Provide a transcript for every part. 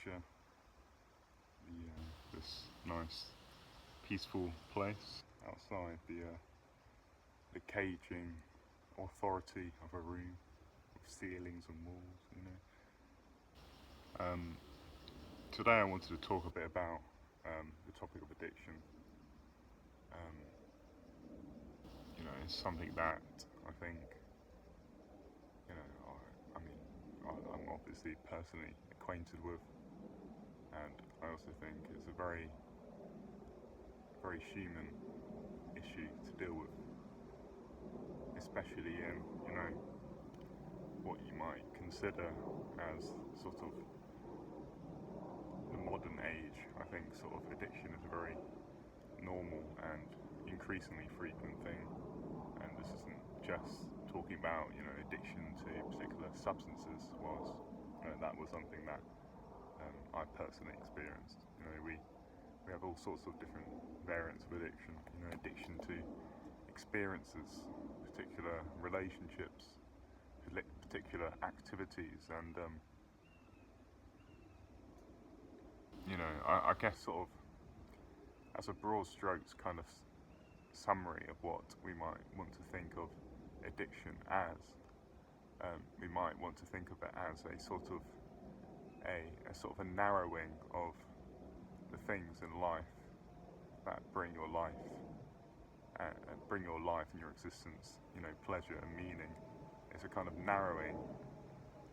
nature, this nice peaceful place outside the caging authority of a room with ceilings and walls. Today I wanted to talk a bit about the topic of addiction. It's something that I think, I'm obviously personally acquainted with, and I also think it's a very, very human issue to deal with, especially in, what you might consider as sort of the modern age. I think sort of addiction is a very normal and increasingly frequent thing, and this isn't just talking about addiction to particular substances. That was something that I personally experienced. We have all sorts of different variants of addiction. Addiction to experiences, particular relationships, particular activities, and I guess sort of as a broad strokes kind of summary of what we might want to think of addiction as, we might want to think of it as a sort of a narrowing of the things in life that bring your life and your existence, pleasure and meaning. It's a kind of narrowing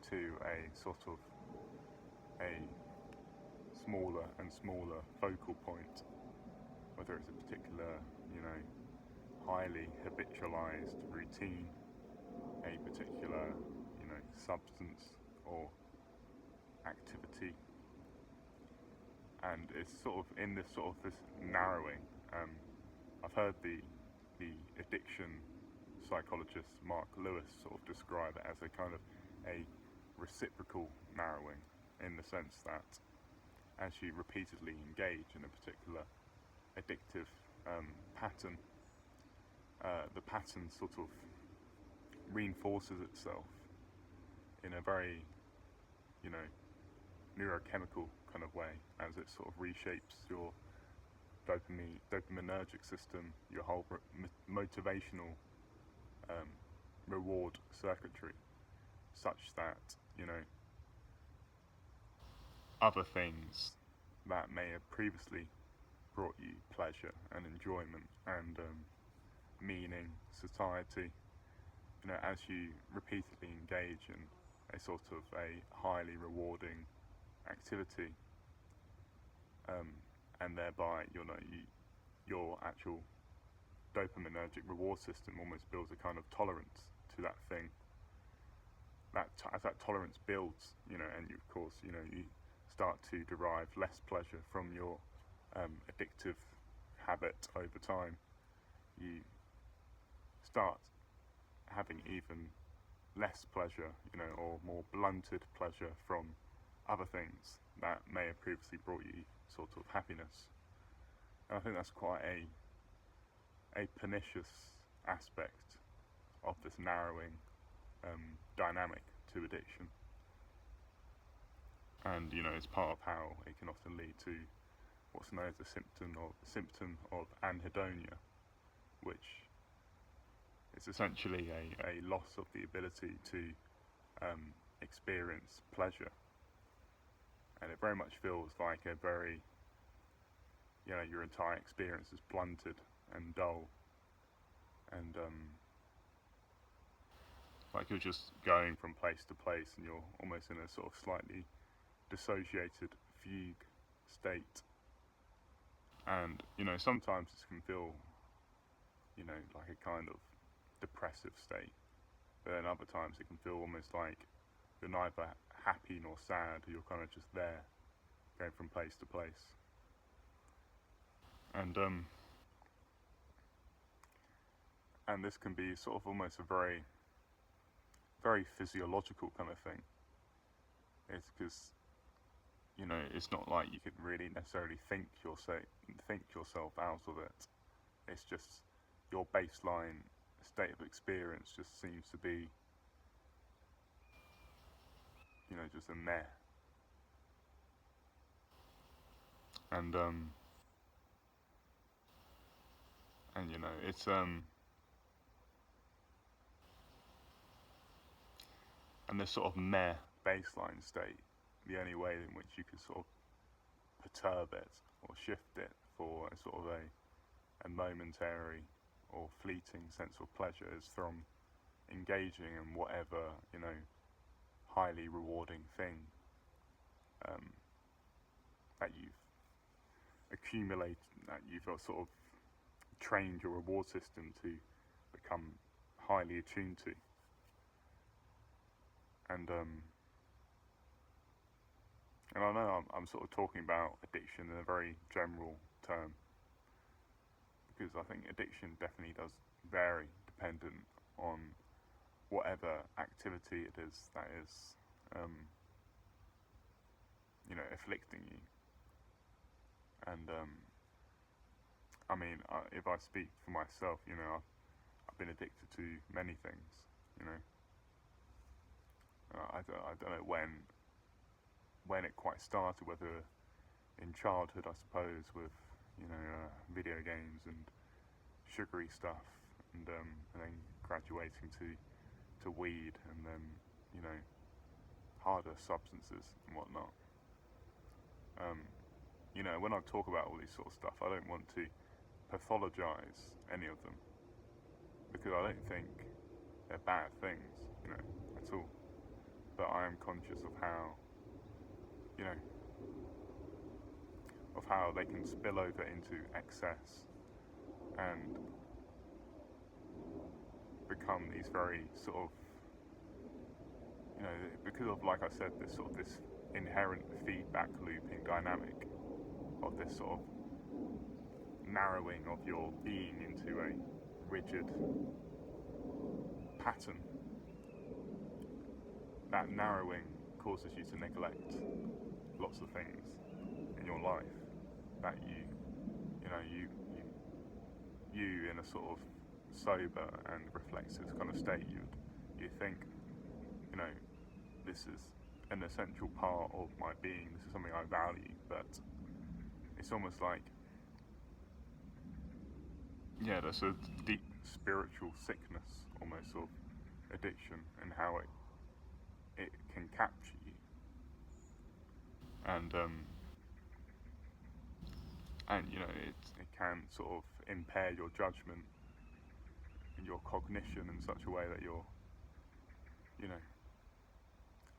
to a sort of a smaller and smaller focal point, whether it's a particular, highly habitualized routine, a particular, substance or activity. And it's sort of in this narrowing. I've heard the addiction psychologist Mark Lewis sort of describe it as a kind of a reciprocal narrowing, in the sense that as you repeatedly engage in a particular addictive pattern, the pattern sort of reinforces itself in a very, neurochemical kind of way, as it sort of reshapes your dopaminergic system, your whole motivational reward circuitry, such that other things that may have previously brought you pleasure and enjoyment and meaning, satiety, as you repeatedly engage in a sort of a highly rewarding activity, and thereby your actual dopaminergic reward system almost builds a kind of tolerance to that thing. As that tolerance builds, and you, of course, you start to derive less pleasure from your addictive habit over time, you start having even less pleasure, or more blunted pleasure from other things that may have previously brought you sort of happiness. And I think that's quite a pernicious aspect of this narrowing dynamic to addiction. And it's part of how it can often lead to what's known as the symptom of anhedonia, which is essentially a loss of the ability to experience pleasure. And it very much feels like a very, your entire experience is blunted and dull, and like you're just going from place to place, and you're almost in a sort of slightly dissociated fugue state. And sometimes this can feel like a kind of depressive state, but then other times it can feel almost like you're neither happy nor sad, you're kind of just there, going from place to place. And this can be sort of almost a very, very physiological kind of thing. It's because it's not like you could really necessarily think yourself out of it. It's just your baseline state of experience just seems to be, just a meh. and you know, it's and this sort of meh baseline state, the only way in which you could sort of perturb it or shift it for a sort of a momentary or fleeting sense of pleasure is from engaging in whatever, you know, highly rewarding thing that you've accumulated, that you've sort of trained your reward system to become highly attuned to. And I know I'm sort of talking about addiction in a very general term, because I think addiction definitely does vary dependent on whatever activity it is that is, you know, afflicting you. And I mean, if I speak for myself, you know, I've been addicted to many things, you know. I don't know when it quite started, whether in childhood, I suppose, with, you know, video games and sugary stuff, and then graduating to weed, and then, you know, harder substances and whatnot. You know, when I talk about all these sort of stuff, I don't want to pathologize any of them, because I don't think they're bad things, you know, at all. But I am conscious of how, you know, of how they can spill over into excess and become these very sort of, you know, because of, like I said, this sort of this inherent feedback looping dynamic of this sort of narrowing of your being into a rigid pattern. That narrowing causes you to neglect lots of things in your life that you know, you in a sort of sober and reflexive kind of state, you think, you know, this is an essential part of my being, this is something I value, but it's almost like, yeah, there's a deep spiritual sickness almost of addiction, and how it can capture you, and you know, it can sort of impair your judgment and your cognition in such a way that you're, you know,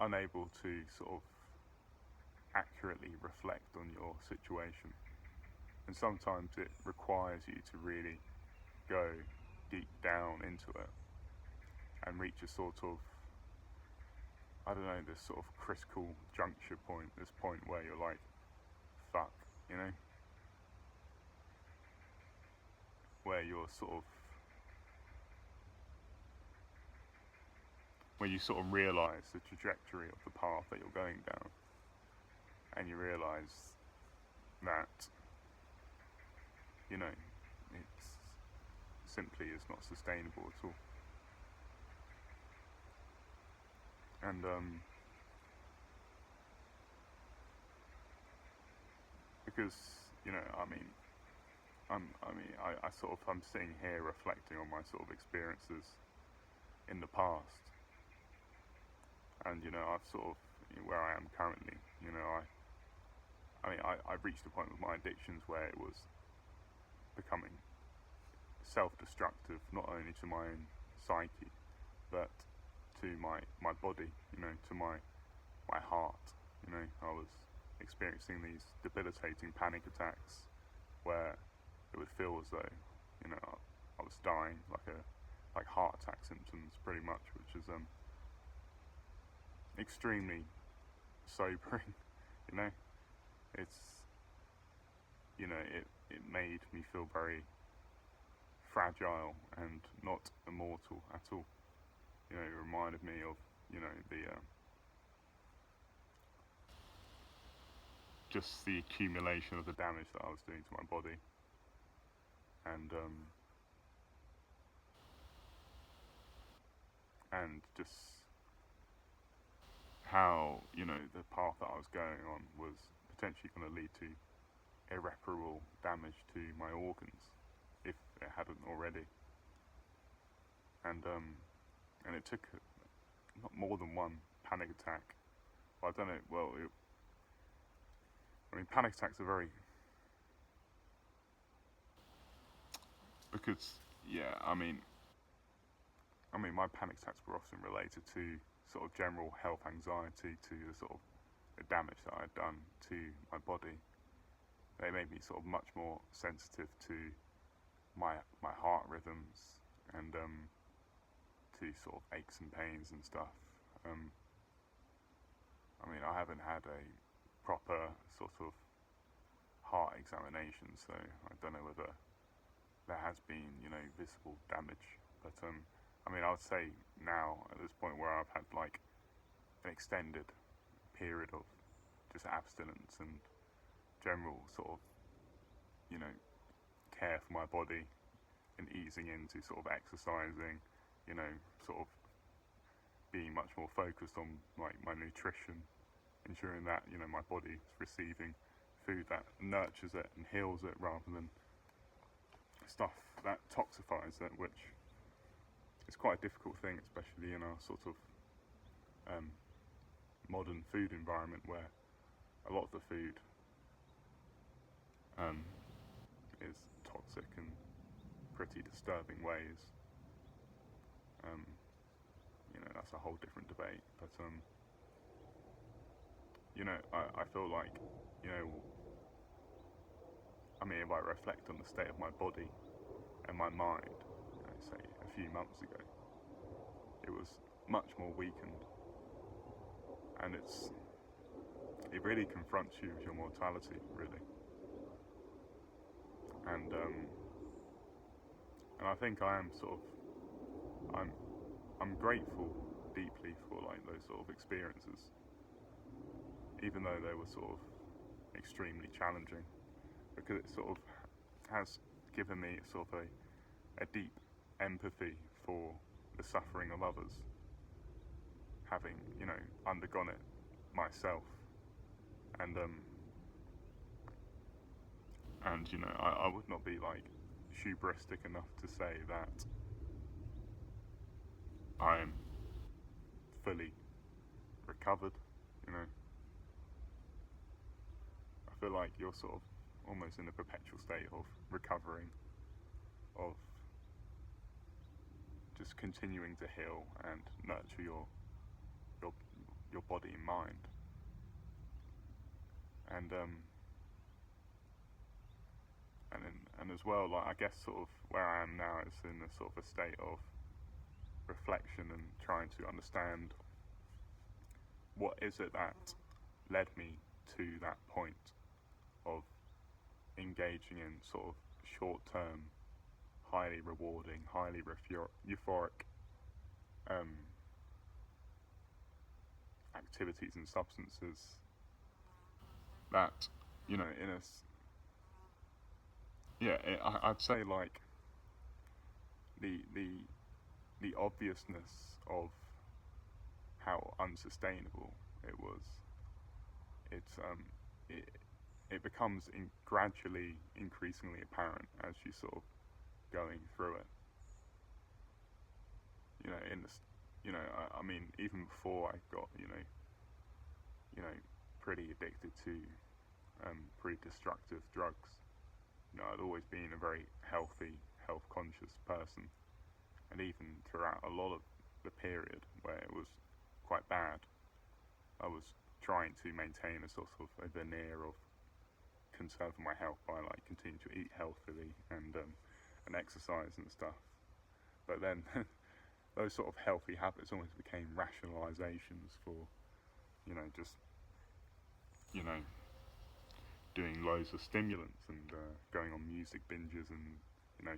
unable to sort of accurately reflect on your situation. And sometimes it requires you to really go deep down into it and reach a sort of, I don't know, this sort of critical juncture point, this point where you're like, fuck, you know? Where you're sort of, where you sort of realise the trajectory of the path that you're going down, and you realise that, you know, it's simply is not sustainable at all. And because, you know, I mean, I sort of, I'm sitting here reflecting on my sort of experiences in the past, and, you know, I've sort of, where I am currently, you know, I've reached a point with my addictions where it was becoming self-destructive, not only to my own psyche, but to my body, you know, to my heart. You know, I was experiencing these debilitating panic attacks where it would feel as though, you know, I was dying, like heart attack symptoms, pretty much, which is extremely sobering. You know, it's, you know, it made me feel very fragile and not immortal at all. You know, it reminded me of, you know, the just the accumulation of the damage that I was doing to my body, and just how, you know, the path that I was going on was potentially going to lead to irreparable damage to my organs if it hadn't already. And it took not more than one panic attack. Well, I don't know. Well, panic attacks are very, because my panic attacks were often related to sort of general health anxiety, to the sort of the damage that I'd done to my body. They made me sort of much more sensitive to my heart rhythms and to sort of aches and pains and stuff. I haven't had a proper sort of heart examination, so I don't know whether there has been, visible damage. But I would say now at this point where I've had like an extended period of just abstinence and general sort of, care for my body and easing into sort of exercising, sort of being much more focused on like my nutrition, ensuring that, my body is receiving food that nurtures it and heals it rather than stuff that toxifies it, which is quite a difficult thing, especially in our sort of modern food environment where a lot of the food is toxic in pretty disturbing ways. That's a whole different debate, but I feel like, if I reflect on the state of my body and my mind, say a few months ago, it was much more weakened, and it really confronts you with your mortality, really. And I think I am sort of, I'm grateful deeply for like those sort of experiences, even though they were sort of extremely challenging, because it sort of has given me sort of a deep empathy for the suffering of others, having, undergone it myself. And I would not be like hubristic enough to say that I am fully recovered, I feel like you're sort of almost in a perpetual state of recovering, of just continuing to heal and nurture your body and mind. And as well, like I guess sort of where I am now is in a sort of a state of reflection and trying to understand what is it that led me to that point of engaging in sort of short-term, highly rewarding, highly euphoric activities and substances that, I'd say like the obviousness of how unsustainable it was. It becomes gradually increasingly apparent as you sort of going through it. Even before I got, pretty addicted to pretty destructive drugs. I'd always been a very healthy, health-conscious person, and even throughout a lot of the period where it was quite bad, I was trying to maintain a sort of a veneer of concern for my health by like continuing to eat healthily and exercise and stuff. But then those sort of healthy habits almost became rationalizations for, just, doing loads of stimulants and going on music binges and,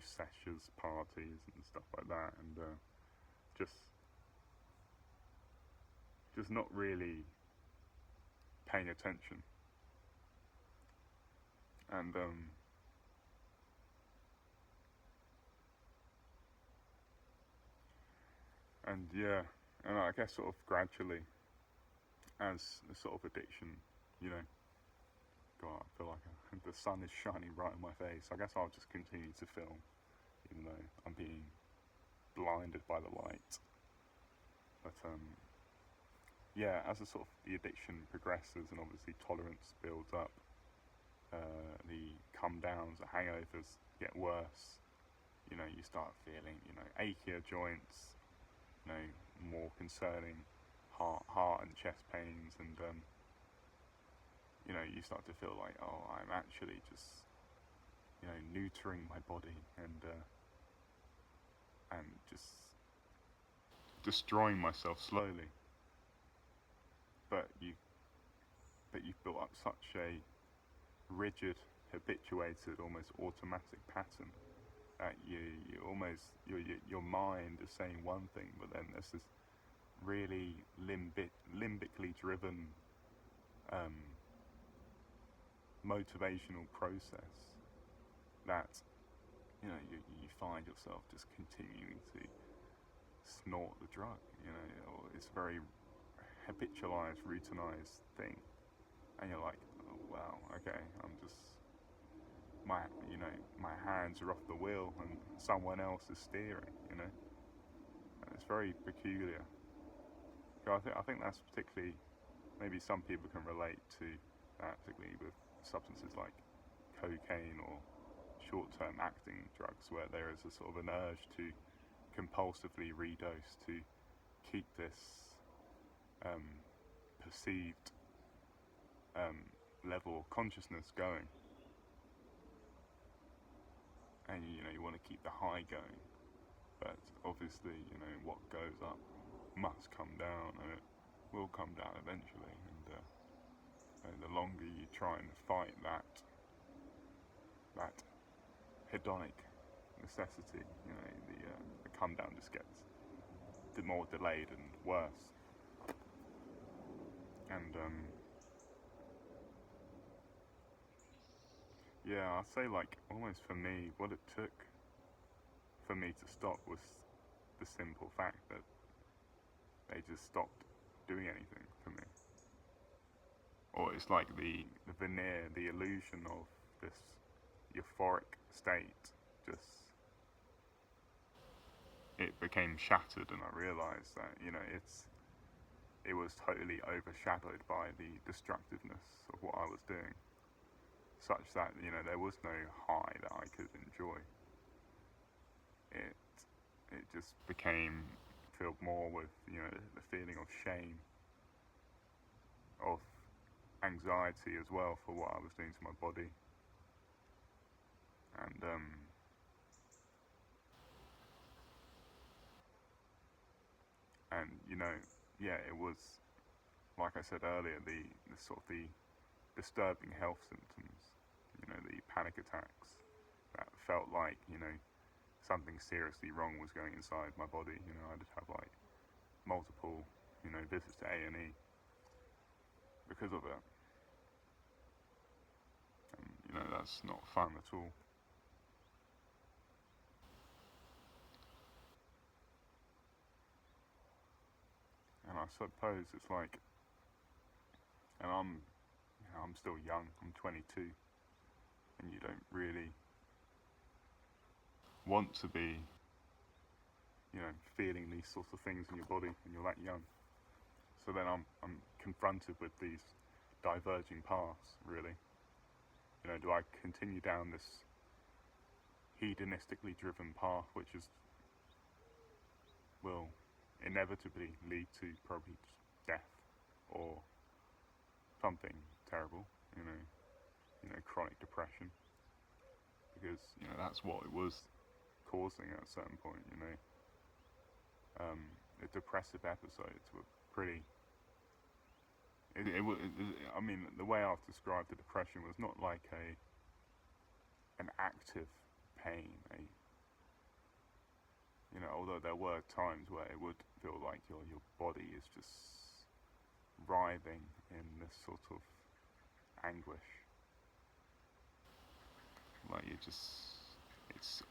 sessions, parties and stuff like that, and just not really paying attention. And I guess sort of gradually, as a sort of addiction, God, I feel like the sun is shining right in my face. I guess I'll just continue to film, even though I'm being blinded by the light. But yeah, as the addiction progresses and obviously tolerance builds up, the come downs, the hangovers get worse. You start feeling, achier joints, more concerning heart and chest pains, and you start to feel like, oh, I'm actually just, neutering my body and just destroying myself slowly. But you've built up such a rigid, habituated, almost automatic pattern that your mind is saying one thing, but then there's this really limbically driven motivational process that you find yourself just continuing to snort the drug. Or it's a very habitualized, routinized thing, and you're like, oh, wow, okay, I'm just my hands are off the wheel and someone else is steering. And it's very peculiar. So I think that's particularly, maybe some people can relate to that, particularly with substances like cocaine or short-term acting drugs, where there is a sort of an urge to compulsively redose to keep this perceived level of consciousness going, and you want to keep the high going, but obviously what goes up must come down, and it will come down eventually, and the longer you try and fight that hedonic necessity, the come down just gets more delayed and worse. And yeah, I'd say, like, almost for me, what it took for me to stop was the simple fact that they just stopped doing anything for me. Or it's like the veneer, the illusion of this euphoric state, just, it became shattered, and I realised that it was totally overshadowed by the destructiveness of what I was doing, such that there was no high that I could enjoy. It just became filled more with the feeling of shame, of anxiety as well for what I was doing to my body, and yeah, it was, like I said earlier, the sort of the disturbing health symptoms, the panic attacks that felt like something seriously wrong was going inside my body. I'd have like multiple visits to A&E because of it. And that's not fun at all. And I suppose it's like, and I'm still young, I'm 22, and you don't really want to be feeling these sorts of things in your body when you're that young. So then I'm confronted with these diverging paths, really. Do I continue down this hedonistically driven path, which will inevitably lead to probably death or something terrible, chronic depression, because that's what it was causing at a certain point. The depressive episodes were pretty. I mean, the way I've described the depression was not like an active pain. Although there were times where it would feel like your body is just writhing in this sort of anguish, like it's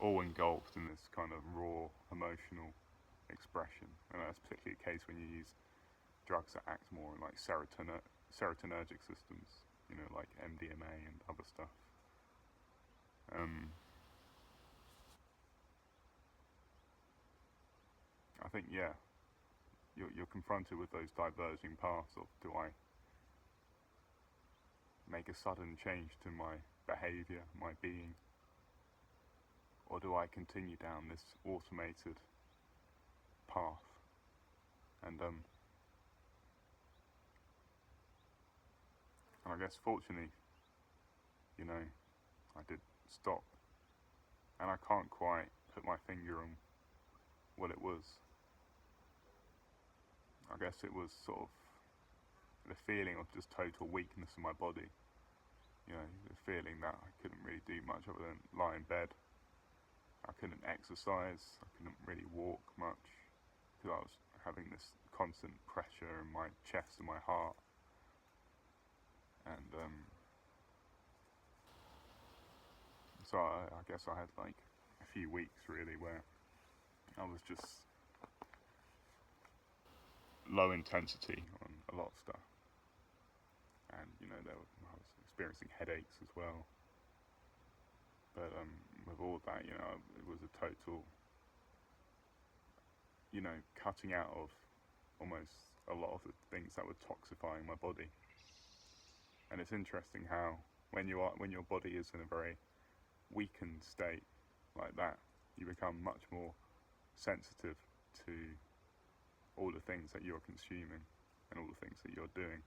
all engulfed in this kind of raw emotional expression, and that's particularly the case when you use drugs that act more like serotonergic systems, like MDMA and other stuff. I think, yeah, you're confronted with those diverging paths of, do I make a sudden change to my behaviour, my being, or do I continue down this automated path? And I guess fortunately, I did stop, and I can't quite put my finger on what it was. I guess it was sort of the feeling of just total weakness in my body. The feeling that I couldn't really do much other than lie in bed. I couldn't exercise, I couldn't really walk much, because I was having this constant pressure in my chest and my heart. And so I guess I had like a few weeks really where I was just low intensity on a lot of stuff. And I was experiencing headaches as well. But with all of that, it was a total, cutting out of almost a lot of the things that were toxifying my body. And it's interesting how when your body is in a very weakened state like that, you become much more sensitive to all the things that you're consuming and all the things that you're doing.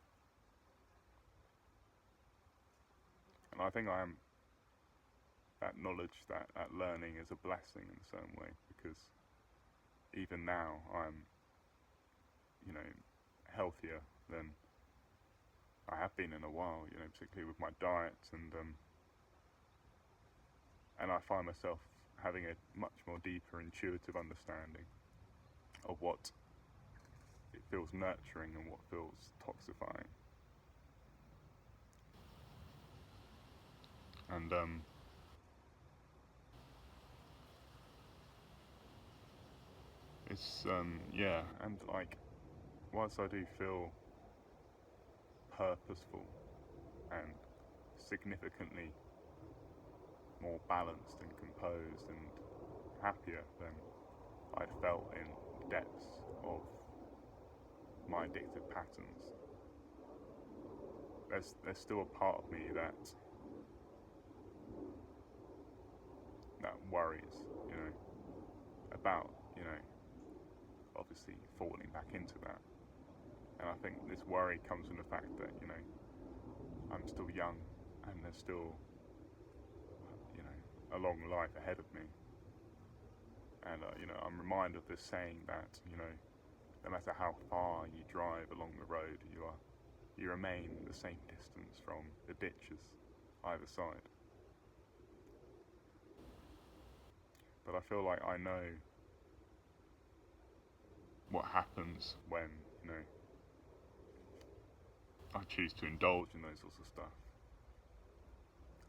And I think that knowledge, that learning is a blessing in a certain way, because even now I'm, healthier than I have been in a while, particularly with my diet, and I find myself having a much more deeper intuitive understanding of what it feels nurturing and what feels toxifying. And it's and like once I do feel purposeful and significantly more balanced and composed and happier than I'd felt in the depths of my addictive patterns, there's still a part of me that worries, about, obviously falling back into that. And I think this worry comes from the fact that, I'm still young and there's still, a long life ahead of me. And, I'm reminded of this saying that, no matter how far you drive along the road, you remain the same distance from the ditches either side. But I feel like I know what happens when, I choose to indulge in those sorts of stuff.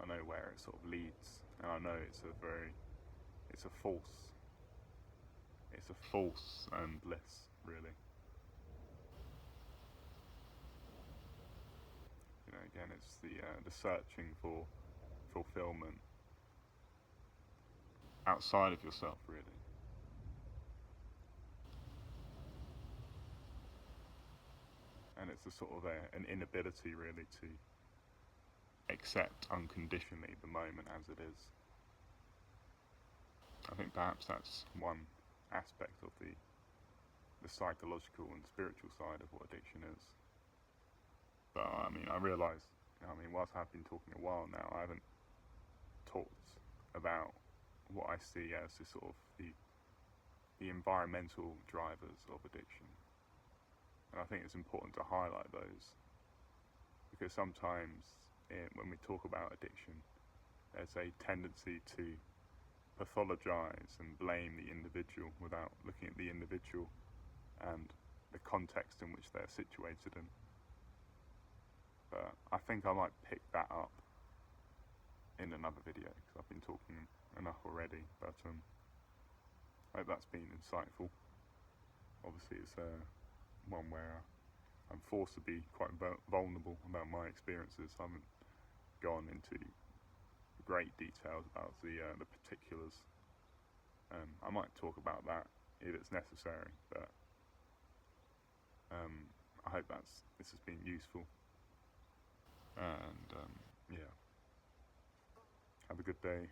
I know where it sort of leads, and I know it's a false bliss, really. Again, it's the searching for fulfillment outside of yourself, really. And it's a sort of an inability, really, to accept unconditionally the moment as it is. I think perhaps that's one aspect of the psychological and spiritual side of what addiction is. But I realise, whilst I've been talking a while now, I haven't talked about what I see as the sort of the environmental drivers of addiction. And I think it's important to highlight those, because sometimes when we talk about addiction, there's a tendency to pathologise and blame the individual without looking at the individual and the context in which they're situated in. But I think I might pick that up in another video, because I've been talking enough already. But I hope that's been insightful. Obviously it's one where I'm forced to be quite vulnerable about my experiences. I haven't gone into great details about the particulars. I might talk about that if it's necessary, but I hope this has been useful. And yeah, have a good day.